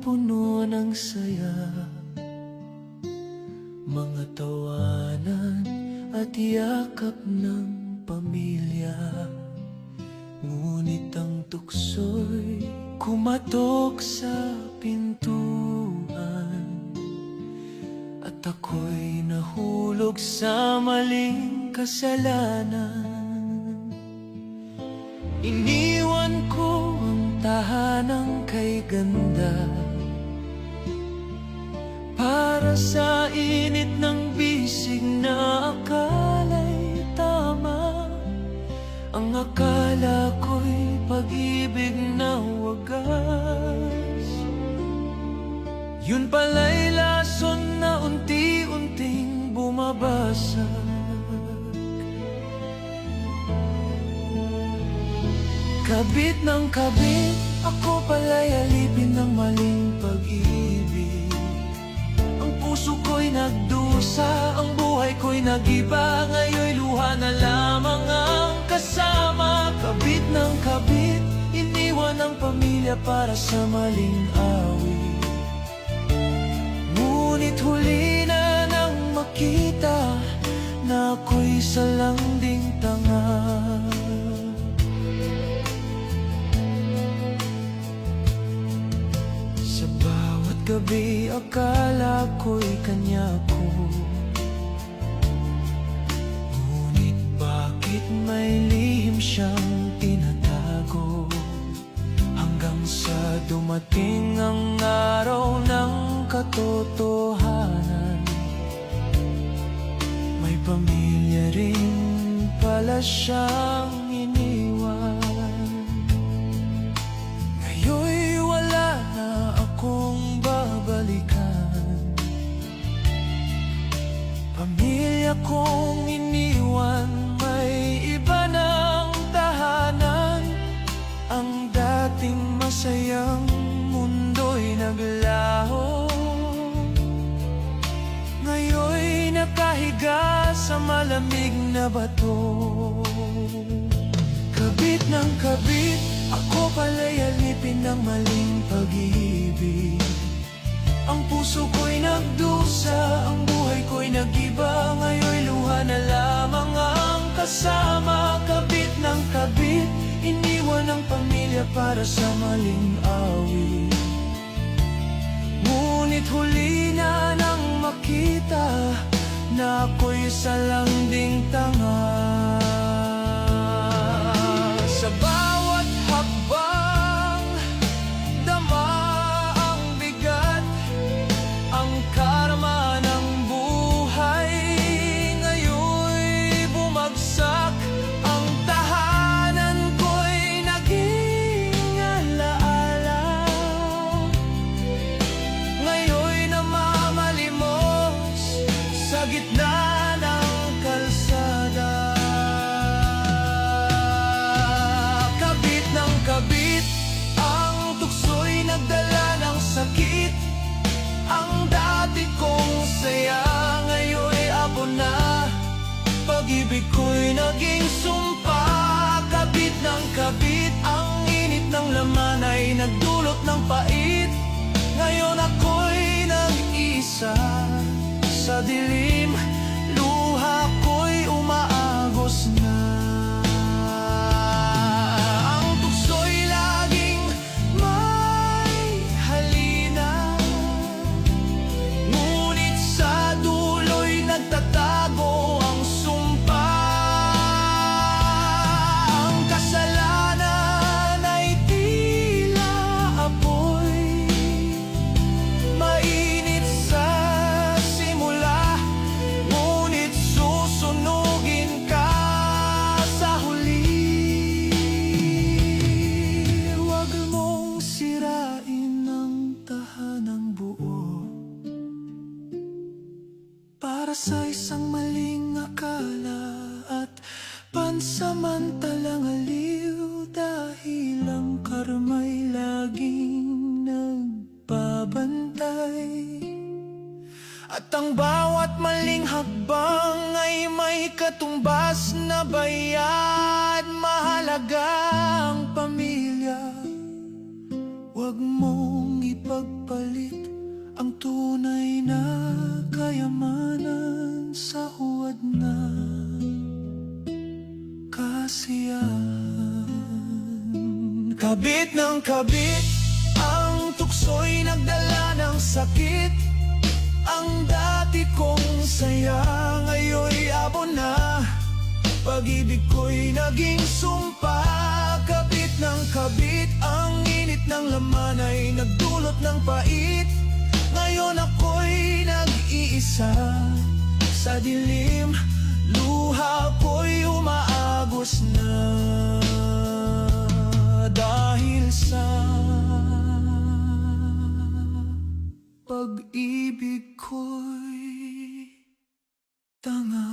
puno ng saya, mga tawanan at yakap ng pamilya. Ngunit ang tukso'y kumatok sa pintuan, at ako'y nahulog sa maling kasalanan. Iniwan ko ang tahanang kay ganda para sa init ng bisig na akala'y tama. Ang akala ko'y pag-ibig na wagas, yun pala'y lason na unti-unting bumabasag. Kabit ng kabit, ako pala'y alipin ng maling pag-ibig. Ang puso ko'y nagdusa, ang buhay ko'y nag-iba. Ngayon'y luha na lamang ang kasama. Kabit ng kabit, iniwan ang pamilya para sa maling awit. Ngunit huli na nang makita na ako'y salanding tanga. Gabi akala ko'y kanya ko, ngunit bakit may lihim siyang tinatago? Hanggang sa dumating ang araw ng katotohanan, may pamilya rin pala siyang iniwan. Ngayon'y wala na akong pamilya kong iniwan, may iba ng tahanan. Ang dating masayang mundo'y naglaho, ngayon'y nakahiga sa malamig na bato. Kabit ng kabit, ako pala'y alipin ng maling pag-ibig. Ang puso ko'y nagdusa, ang buhay ko'y nag-iba. Ngayon'y luha na lamang ang kasama. Kabit ng kabit, iniwan ang pamilya para sa maling awit. Ngunit huli na nang makita na ako'y salanding tanga. Sa bawat hakbang, dama ang bigat, ang karma ng buhay. Ngayon'y bumagsak, ang tahanan ko'y naging alaala. Ngayon'y namamalimos sa gitna ng kalsada. Kabit ng kabit, ang tukso'y nagdala ng sakit. Ang dati kong saya, ngayon'y abo na. Pag-ibig ko'y naging sumpa. Kabit ng kabit, ang init ng laman ay nagdulot ng pait. Ngayon ako'y nag-isa sa dilim, luha ko'y umaagos na. Ang tukso'y laging may halina, ngunit sa dulo'y nagtatago ang sumpa. Ang kasalanan ay tila apoy, mainit sa simula, ngunit susunugin ka sa huli. Huwag mong sirain ang tahanang buo para sa isang maling akala at pansamantalang aliw. Dahil ang karma'y laging nagbabantay, at ang bawat maling hakbang ay may katumbas na bayad. Mahalaga ang pamilya, huwag mong ipagpaliban. tunay na kayamanan sa huwad na kasiyahan. Kabit ng kabit, ang tukso'y nagdala ng sakit. Ang dati kong saya, ngayon'y abo na. Pag-ibig ko'y naging sumpa. Kabit ng kabit, ang init ng laman ay nagdulot ng pait. Ngayon ako'y nag-iisa sa dilim, luha ko'y umaagos na. Dahil sa pag-ibig ko'y tanga.